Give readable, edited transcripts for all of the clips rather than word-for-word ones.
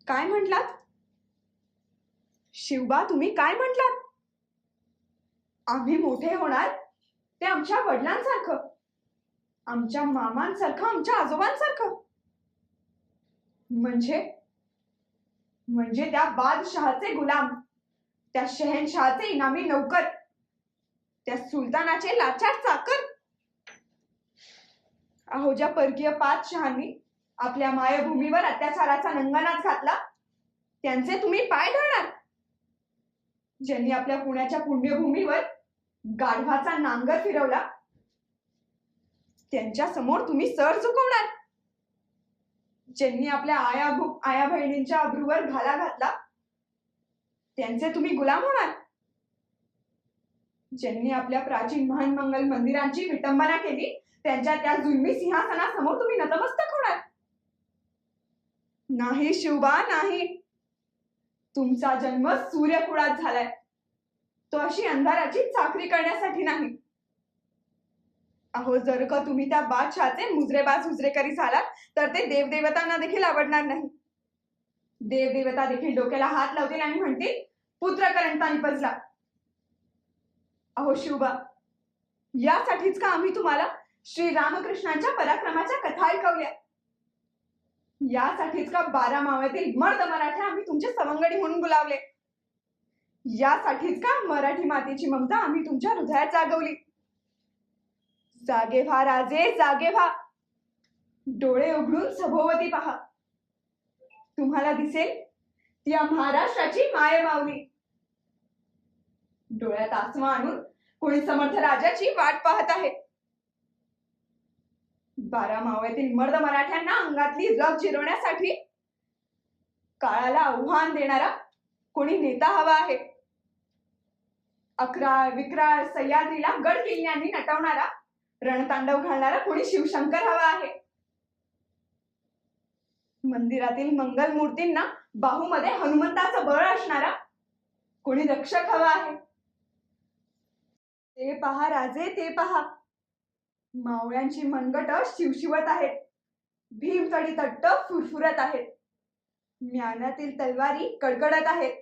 काय म्हटलात? शिवबा, तुम्ही काय म्हटलात? आम्ही मोठे होणार ते आमच्या वडिलांसारखं, आमच्या मामांसारखं, आमच्या आजोबांसारखं. म्हणजे म्हणजे त्या बादशहाचे गुलाम, त्या शहेनशहाचे इनामी नौकर, त्या सुलतानाचे लाचार चाकर. अहो, ज्या परकीय पादशहांनी आपल्या मायभूमीवर अत्याचाराचा नंगानाच घातला, त्यांचे तुम्ही पाय धरणार? ज्यांनी आपल्या पुण्याच्या पुण्यभूमीवर गाढवाचा नांगर फिरवला, त्यांच्या समोर तुम्ही सर झुकवणार? ज्यांनी आपल्या आया बहिणींच्या अब्रूवर घाला घातला, त्यांचे तुम्ही गुलाम होणार? ज्यांनी आपल्या प्राचीन महान मंगल मंदिरांची विटंबना केली, त्यांच्या त्या जुलमी सिंहासनासमोर तुम्ही नतमस्तक होणार? नाही शिवबा, नाही. तुमचा जन्म सूर्यकुळात झालाय, तो अशी अंधाराची चाकरी करण्यासाठी नाही. अहो, जर का तुम्ही त्या बादशहाचे मुजरेबाज हुजरेकरी झालात, तर ते देवदेवतांना देखील आवडणार नाही. देवदेवता देखील डोक्याला हात लावतील आणि म्हणतील, पुत्र करंटा निपजला. अहो शिवबा, यासाठीच का आम्ही तुम्हाला श्री रामकृष्णांच्या पराक्रमाच्या कथा ऐकवल्या? यासाठीच का 12 मावळ्यातील मर्द मराठे आम्ही तुमचे सवंगडी म्हणून बोलावले? यासाठीच का मराठी मातेची ममता आम्ही तुमच्या हृदयात जागवली? जागे व्हा राजे, जागे व्हा. डोळे उघडून सभोवती पहा. तुम्हाला दिसेल ती महाराष्ट्राची माय माऊली. डोळ्यात आसमा आणून कोणी समर्थ राजाची वाट पाहत आहे. 12 मावळ्यातील मर्द मराठ्यांना अंगातली रग जिरवण्यासाठी काळाला आव्हान देणारा कोणी नेता हवा आहे. अकराळ विक्राळ सह्याद्रीला गड किल्ल्यांनी नटवणारा, रणतांडव घालणारा कोणी शिवशंकर हवा आहे. मंदिरातील मंगल मूर्तींना बाहूमध्ये हनुमंताचं बळ असणारा कोणी रक्षक हवा आहे. ते पहा राजे, ते पहा. मावळ्यांची मनगट शिवशिवत आहेत, भीमतडी तट्ट फुरफुरत आहेत, म्यानातील तलवारी कडकडत आहेत.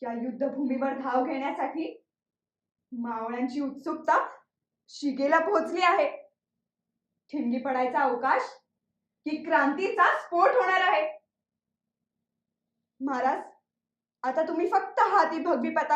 या युद्धभूमीवर धाव घेण्यासाठी मावळ्यांची उत्सुकता शिगेला पोहोचली आहे. ठिणगी पडायचा अवकाश की क्रांतीचा स्फोट होणार आहे. महाराज, आता तुम्ही फक्त हाती भगवी पता